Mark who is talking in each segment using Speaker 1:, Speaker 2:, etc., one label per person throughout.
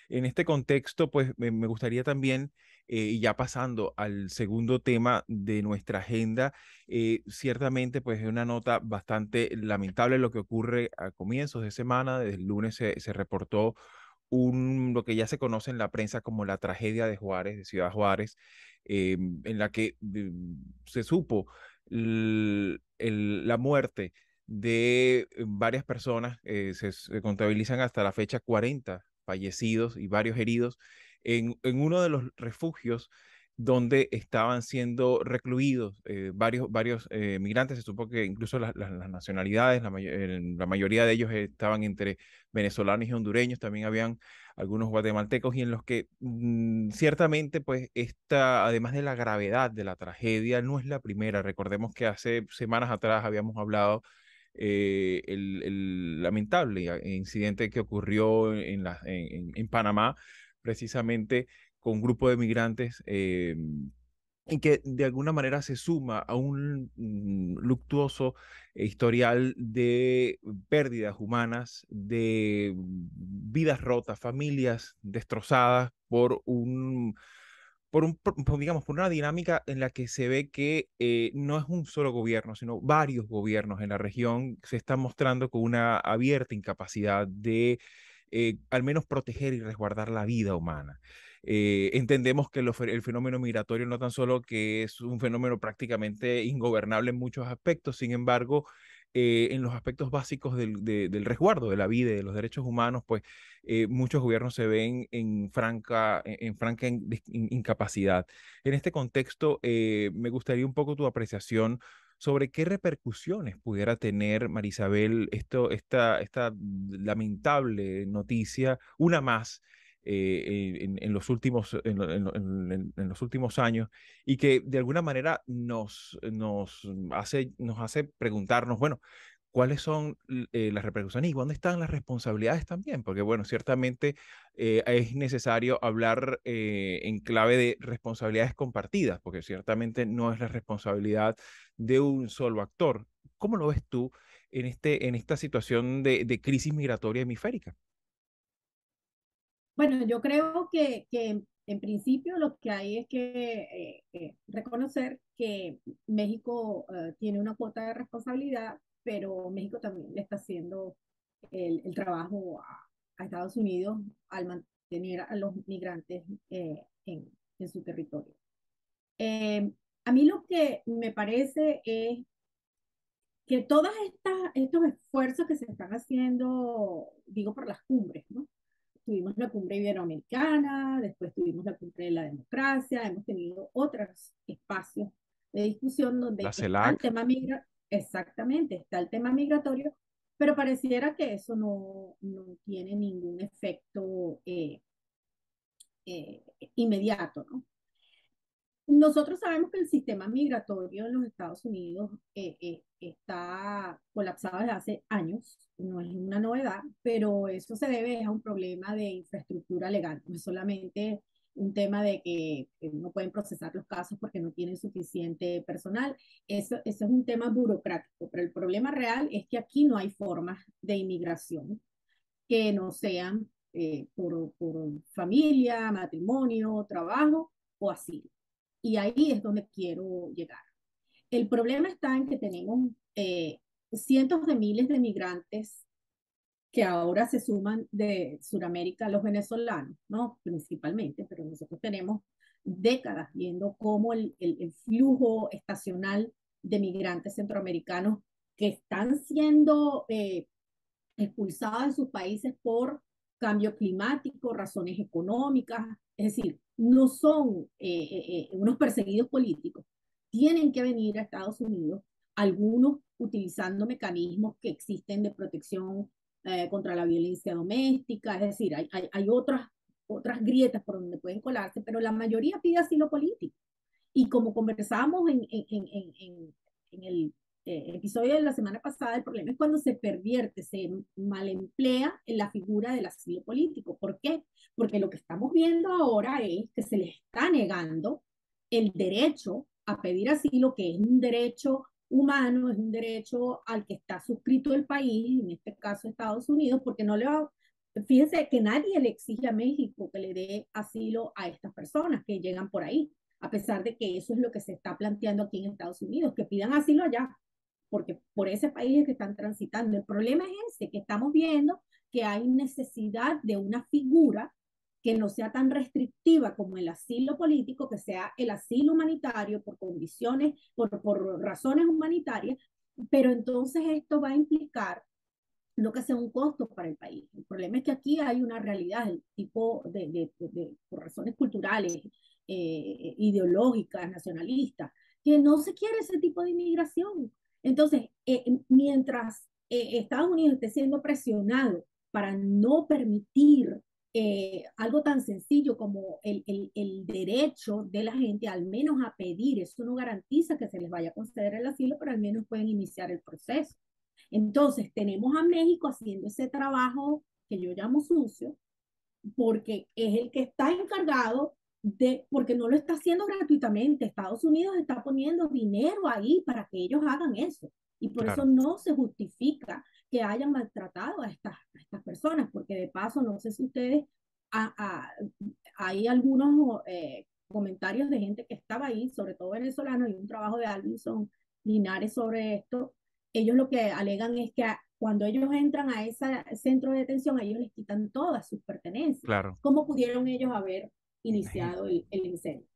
Speaker 1: En este contexto, pues me gustaría también, y ya pasando al segundo tema de nuestra agenda, ciertamente pues es una nota bastante lamentable lo que ocurre a comienzos de semana. Desde el lunes se reportó lo que ya se conoce en la prensa como la tragedia de Juárez, de Ciudad Juárez, en la que se supo la muerte de varias personas. Se contabilizan hasta la fecha 40 fallecidos y varios heridos en uno de los refugios donde estaban siendo recluidos varios migrantes. Se supo que incluso las nacionalidades, la mayoría de ellos estaban entre venezolanos y hondureños. También habían algunos guatemaltecos, y en los que ciertamente pues además de la gravedad de la tragedia, no es la primera. Recordemos que hace semanas atrás habíamos hablado el lamentable incidente que ocurrió en Panamá, precisamente con un grupo de migrantes, y que de alguna manera se suma a un luctuoso historial de pérdidas humanas, de vidas rotas, familias destrozadas digamos, por una dinámica en la que se ve que no es un solo gobierno, sino varios gobiernos en la región se están mostrando con una abierta incapacidad de al menos proteger y resguardar la vida humana. Entendemos que el fenómeno migratorio no tan solo que es un fenómeno prácticamente ingobernable en muchos aspectos. Sin embargo, en los aspectos básicos del resguardo de la vida y de los derechos humanos, pues muchos gobiernos se ven en franca incapacidad. En este contexto, me gustaría un poco tu apreciación sobre qué repercusiones pudiera tener, Marisabel, esta lamentable noticia, una más, en los en los últimos años, y que de alguna manera nos hace preguntarnos, bueno, ¿cuáles son las repercusiones y dónde están las responsabilidades también? Porque, bueno, ciertamente es necesario hablar en clave de responsabilidades compartidas, porque ciertamente no es la responsabilidad de un solo actor. ¿Cómo lo ves tú en esta situación de crisis migratoria hemisférica?
Speaker 2: Bueno, yo creo que en principio lo que hay es que reconocer que México tiene una cuota de responsabilidad, pero México también le está haciendo el trabajo a Estados Unidos al mantener a los migrantes en su territorio. Eh, a mí lo que me parece es que todos estos esfuerzos que se están haciendo, digo, por las cumbres, ¿no? Tuvimos la cumbre iberoamericana, después tuvimos la cumbre de la democracia, hemos tenido otros espacios de discusión
Speaker 1: La
Speaker 2: donde está el
Speaker 1: CELAC.
Speaker 2: tema exactamente, está el tema migratorio, pero pareciera que eso no tiene ningún efecto inmediato, ¿no? Nosotros sabemos que el sistema migratorio en los Estados Unidos está colapsado desde hace años, no es una novedad, pero eso se debe a un problema de infraestructura legal, no es solamente un tema de que no pueden procesar los casos porque no tienen suficiente personal, eso es un tema burocrático, pero el problema real es que aquí no hay formas de inmigración que no sean por familia, matrimonio, trabajo o asilo. Y ahí es donde quiero llegar. El problema está en que tenemos cientos de miles de migrantes que ahora se suman de Sudamérica a los venezolanos, ¿no? Principalmente, pero nosotros tenemos décadas viendo cómo el flujo estacional de migrantes centroamericanos que están siendo expulsados de sus países por cambio climático, razones económicas, es decir, no son unos perseguidos políticos, tienen que venir a Estados Unidos, algunos utilizando mecanismos que existen de protección contra la violencia doméstica, es decir, hay otras grietas por donde pueden colarse, pero la mayoría pide asilo político. Y como conversábamos en el episodio de la semana pasada, el problema es cuando se pervierte, se malemplea en la figura del asilo político. ¿Por qué? Porque lo que estamos viendo ahora es que se les está negando el derecho a pedir asilo, que es un derecho humano, es un derecho al que está suscrito el país, en este caso Estados Unidos, porque no le va, fíjense que nadie le exige a México que le dé asilo a estas personas que llegan por ahí, a pesar de que eso es lo que se está planteando aquí en Estados Unidos, que pidan asilo allá, porque por ese país es que están transitando. El problema es ese, que estamos viendo que hay necesidad de una figura que no sea tan restrictiva como el asilo político, que sea el asilo humanitario por condiciones, por razones humanitarias, pero entonces esto va a implicar no que sea un costo para el país. El problema es que aquí hay una realidad, el tipo por razones culturales, ideológicas, nacionalistas, que no se quiere ese tipo de inmigración. Entonces, mientras Estados Unidos esté siendo presionado para no permitir algo tan sencillo como el derecho de la gente al menos a pedir, eso no garantiza que se les vaya a conceder el asilo, pero al menos pueden iniciar el proceso. Entonces, tenemos a México haciendo ese trabajo que yo llamo sucio, porque es el que está encargado porque no lo está haciendo gratuitamente. Estados Unidos está poniendo dinero ahí para que ellos hagan eso. Y por eso
Speaker 1: Claro,
Speaker 2: no se justifica que hayan maltratado a estas personas, porque de paso, no sé si ustedes, a, a, hay algunos comentarios de gente que estaba ahí, sobre todo venezolanos, y un trabajo de Alvinson Linares sobre esto. Ellos lo que alegan es que cuando ellos entran a ese centro de detención, a ellos les quitan todas sus pertenencias.
Speaker 1: claro.
Speaker 2: ¿Cómo pudieron ellos haber iniciado el incendio?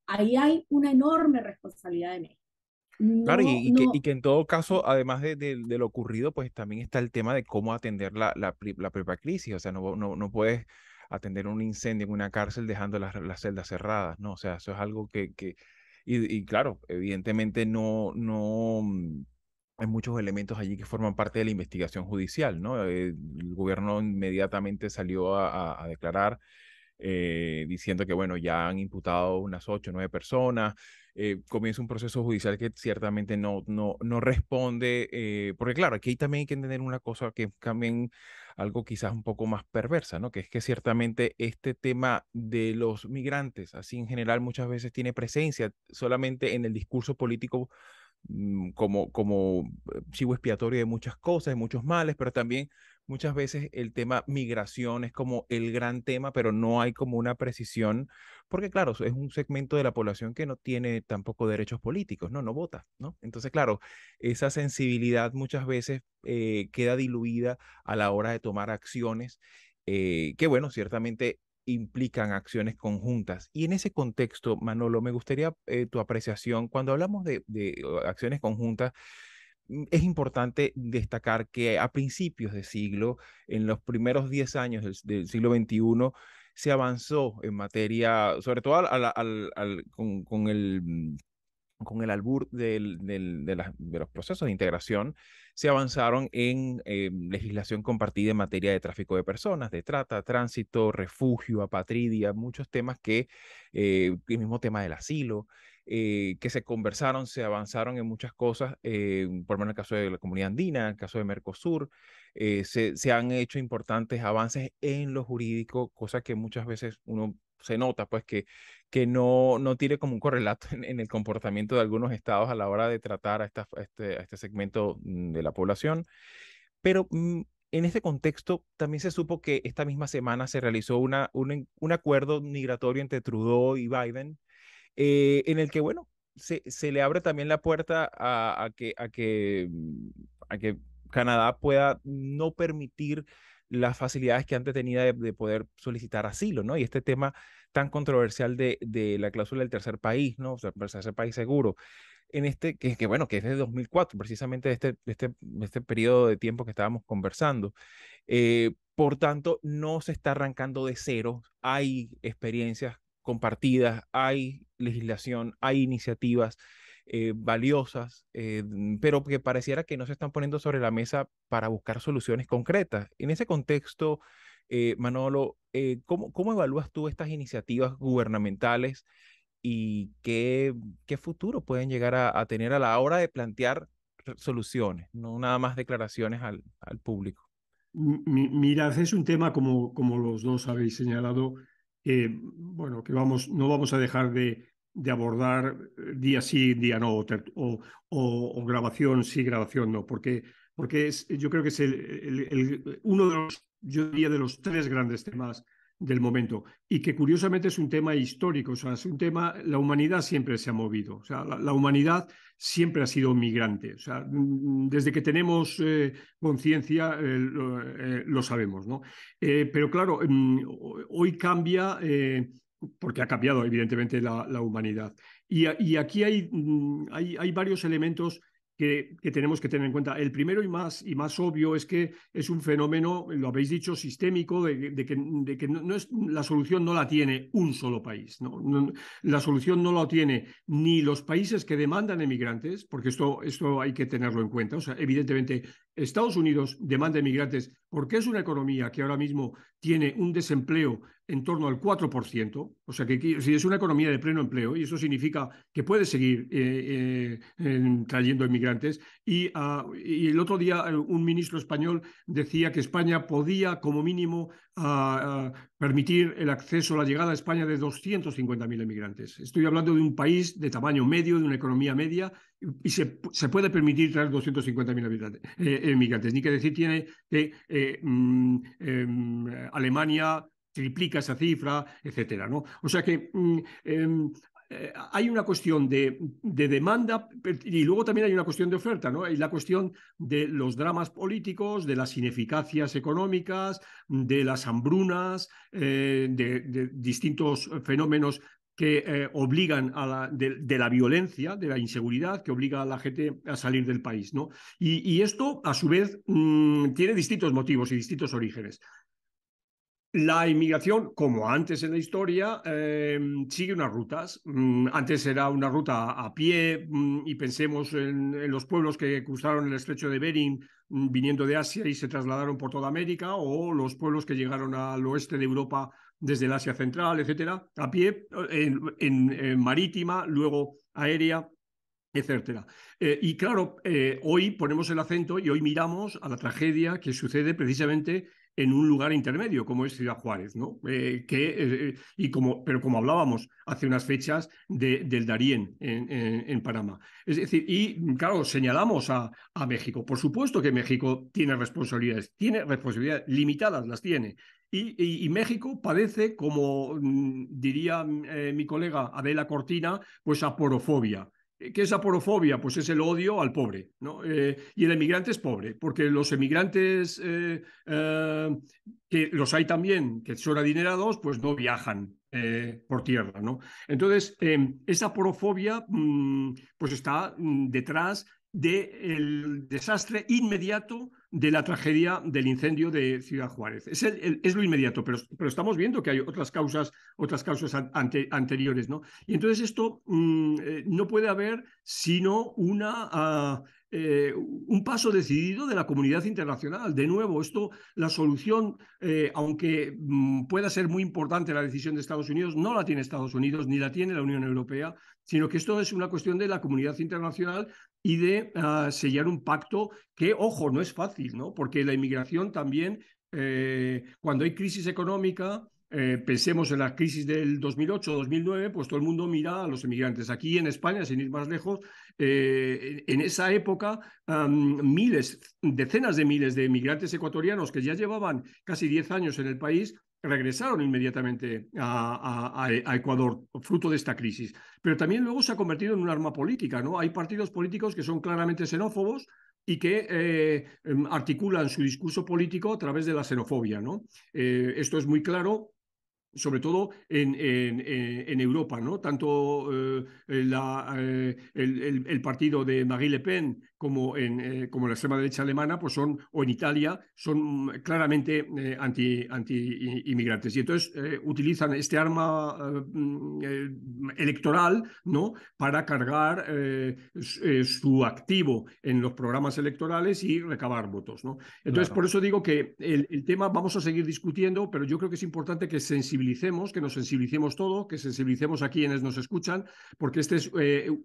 Speaker 2: Ahí hay una enorme responsabilidad de México.
Speaker 1: Claro,
Speaker 2: No,
Speaker 1: y
Speaker 2: no,
Speaker 1: que en todo caso, además de lo ocurrido, pues también está el tema de cómo atender la propia crisis. O sea, no puedes atender un incendio en una cárcel dejando las celdas cerradas, ¿no? O sea, eso es algo y claro, evidentemente hay muchos elementos allí que forman parte de la investigación judicial, ¿no? El gobierno inmediatamente salió a declarar diciendo que, bueno, ya han imputado unas 8 o 9 personas. Comienza un proceso judicial que ciertamente no responde, porque claro, aquí también hay que entender una cosa que es también algo quizás un poco más perversa, ¿no? Que es que ciertamente este tema de los migrantes, así en general, muchas veces tiene presencia solamente en el discurso político como chivo expiatorio de muchas cosas, de muchos males, pero también muchas veces el tema migración es como el gran tema, pero no hay como una precisión, porque claro, es un segmento de la población que no tiene tampoco derechos políticos, ¿no? No vota, ¿no? Entonces, claro, esa sensibilidad muchas veces queda diluida a la hora de tomar acciones que, bueno, ciertamente implican acciones conjuntas. Y en ese contexto, Manolo, me gustaría tu apreciación. Cuando hablamos de acciones conjuntas, es importante destacar que a principios de siglo, en los primeros 10 años del siglo XXI, se avanzó en materia, sobre todo con el albur de los procesos de integración, se avanzaron en legislación compartida en materia de tráfico de personas, de trata, tránsito, refugio, apatridia, muchos temas el mismo tema del asilo, que se conversaron, se avanzaron en muchas cosas, por lo menos en el caso de la comunidad andina, en el caso de Mercosur, se han hecho importantes avances en lo jurídico, cosa que muchas veces uno se nota, pues que no tiene como un correlato en el comportamiento de algunos estados a la hora de tratar a este segmento de la población. Pero en este contexto también se supo que esta misma semana se realizó un acuerdo migratorio entre Trudeau y Biden, en el que, bueno, se le abre también la puerta a que Canadá pueda no permitir las facilidades que antes tenía de poder solicitar asilo, ¿no? Y este tema tan controversial de la cláusula del tercer país, ¿no? O sea, el tercer país seguro, bueno, que es de 2004, precisamente de este periodo de tiempo que estábamos conversando. Por tanto, no se está arrancando de cero. Hay experiencias compartidas, hay legislación, hay iniciativas valiosas, pero que pareciera que no se están poniendo sobre la mesa para buscar soluciones concretas. En ese contexto, Manolo, ¿cómo evalúas tú estas iniciativas gubernamentales y qué futuro pueden llegar a tener a la hora de plantear soluciones, no nada más declaraciones al público?
Speaker 3: Mirad, es un tema como los dos habéis señalado, que, bueno, que no vamos a dejar de abordar día sí, día no, o grabación sí, grabación no, porque yo creo que es uno de los yo diría, de los tres grandes temas del momento, y que curiosamente es un tema histórico, o sea, es un tema, la humanidad siempre se ha movido, o sea, la humanidad siempre ha sido migrante, o sea, desde que tenemos conciencia lo sabemos, ¿no? Pero claro, hoy cambia, porque ha cambiado evidentemente la humanidad. Y aquí hay varios elementos que tenemos que tener en cuenta. El primero y más obvio es que es un fenómeno, lo habéis dicho, sistémico, de que no es, la solución no la tiene un solo país. La solución no la tiene ni los países que demandan emigrantes, porque esto hay que tenerlo en cuenta. O sea, evidentemente, Estados Unidos demanda emigrantes porque es una economía que ahora mismo tiene un desempleo en torno al 4%, o sea que si es una economía de pleno empleo, y eso significa que puede seguir trayendo inmigrantes. Y el otro día un ministro español decía que España podía, como mínimo, permitir el acceso, la llegada a España de 250.000 inmigrantes. Estoy hablando de un país de tamaño medio, de una economía media, y se puede permitir traer 250.000 inmigrantes. Ni que decir tiene que Alemania triplica esa cifra, etcétera, ¿no? O sea que hay una cuestión de demanda y luego también hay una cuestión de oferta, ¿no? Hay la cuestión de los dramas políticos, de las ineficacias económicas, de las hambrunas, de distintos fenómenos que obligan de la violencia, de la inseguridad, que obliga a la gente a salir del país, ¿no? Y esto, a su vez, tiene distintos motivos y distintos orígenes. La inmigración, como antes en la historia, sigue unas rutas. Antes era una ruta a pie, y pensemos en los pueblos que cruzaron el estrecho de Bering viniendo de Asia y se trasladaron por toda América, o los pueblos que llegaron al oeste de Europa desde el Asia Central, etcétera, a pie, en marítima, luego aérea, etcétera. Y claro, hoy ponemos el acento y hoy miramos a la tragedia que sucede precisamente en un lugar intermedio, como es Ciudad Juárez, ¿no? Pero como hablábamos hace unas fechas del Darién en Panamá. Es decir, y claro, señalamos a México. Por supuesto que México tiene responsabilidades limitadas, las tiene. Y México padece, como diría mi colega Adela Cortina, pues aporofobia. ¿Qué es aporofobia? Pues es el odio al pobre, ¿no? Y el emigrante es pobre, porque los emigrantes, que los hay también, que son adinerados, pues no viajan por tierra, ¿no? Entonces, esa aporofobia pues está detrás del desastre inmediato de la tragedia del incendio de Ciudad Juárez. Es lo inmediato, pero estamos viendo que hay otras causas anteriores, ¿no? Y entonces esto no puede haber sino un paso decidido de la comunidad internacional. De nuevo, la solución, aunque pueda ser muy importante la decisión de Estados Unidos, no la tiene Estados Unidos ni la tiene la Unión Europea, sino que esto es una cuestión de la comunidad internacional y de sellar un pacto que, ojo, no es fácil, ¿no? Porque la inmigración también, cuando hay crisis económica, pensemos en la crisis del 2008-2009, pues todo el mundo mira a los emigrantes. Aquí en España, sin ir más lejos, en esa época, decenas de miles de emigrantes ecuatorianos que ya llevaban casi 10 años en el país, regresaron inmediatamente a Ecuador, fruto de esta crisis. Pero también luego se ha convertido en un arma política, ¿no? Hay partidos políticos que son claramente xenófobos y que articulan su discurso político a través de la xenofobia, ¿no? Esto es muy claro, sobre todo en Europa, ¿no? Tanto el partido de Marine Le Pen como la extrema derecha alemana, pues o en Italia, son claramente anti-inmigrantes. Y entonces utilizan este arma electoral, ¿no? Para cargar su activo en los programas electorales y recabar votos, ¿no? Entonces,
Speaker 1: Claro.
Speaker 3: por eso digo que el tema vamos a seguir discutiendo, pero yo creo que es importante que nos sensibilicemos todos, que sensibilicemos a quienes nos escuchan, porque este es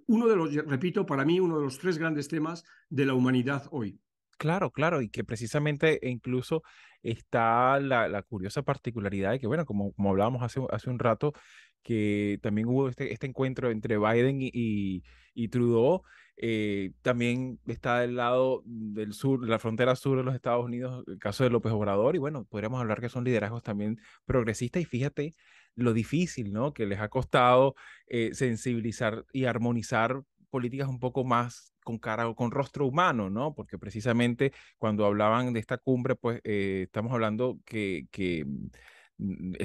Speaker 3: uno de los, repito, para mí, uno de los tres grandes temas de la humanidad hoy.
Speaker 1: Claro, claro, y que precisamente incluso está la curiosa particularidad de que, bueno, como hablábamos hace un rato, que también hubo este encuentro entre Biden y Trudeau. También está del lado del sur, de la frontera sur de los Estados Unidos, el caso de López Obrador, y bueno, podríamos hablar que son liderazgos también progresistas, y fíjate lo difícil, ¿no? Que les ha costado sensibilizar y armonizar políticas un poco más con cara o con rostro humano, ¿no? Porque precisamente cuando hablaban de esta cumbre, pues estamos hablando que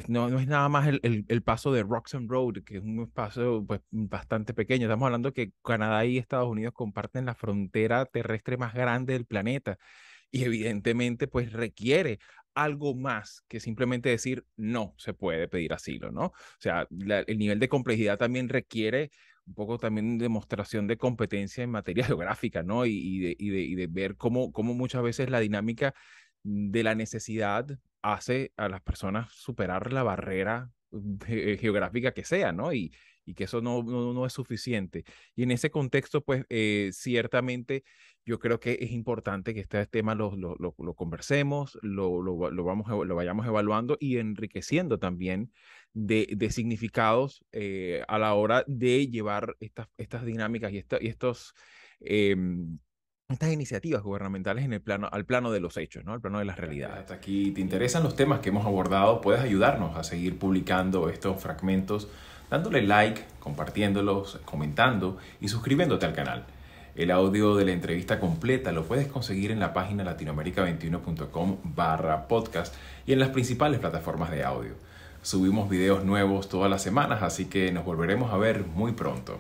Speaker 1: no es nada más el paso de Roxham Road, que es un paso pues, bastante pequeño. Estamos hablando que Canadá y Estados Unidos comparten la frontera terrestre más grande del planeta, y evidentemente pues requiere algo más que simplemente decir no se puede pedir asilo, ¿no? O sea, el nivel de complejidad también requiere un poco también demostración de competencia en materia geográfica, ¿no? Y de ver cómo muchas veces la dinámica de la necesidad hace a las personas superar la barrera geográfica que sea, ¿no? Y que eso no es suficiente. Y en ese contexto, pues ciertamente yo creo que es importante que este tema lo conversemos, lo vayamos evaluando y enriqueciendo también de significados a la hora de llevar estas dinámicas y estas iniciativas gubernamentales en al plano de los hechos, ¿no? Al plano de las realidades. Hasta aquí, ¿te interesan los temas que hemos abordado? Puedes ayudarnos a seguir publicando estos fragmentos, dándole like, compartiéndolos, comentando y suscribiéndote al canal. El audio de la entrevista completa lo puedes conseguir en la página latinoamerica21.com/podcast y en las principales plataformas de audio. Subimos videos nuevos todas las semanas, así que nos volveremos a ver muy pronto.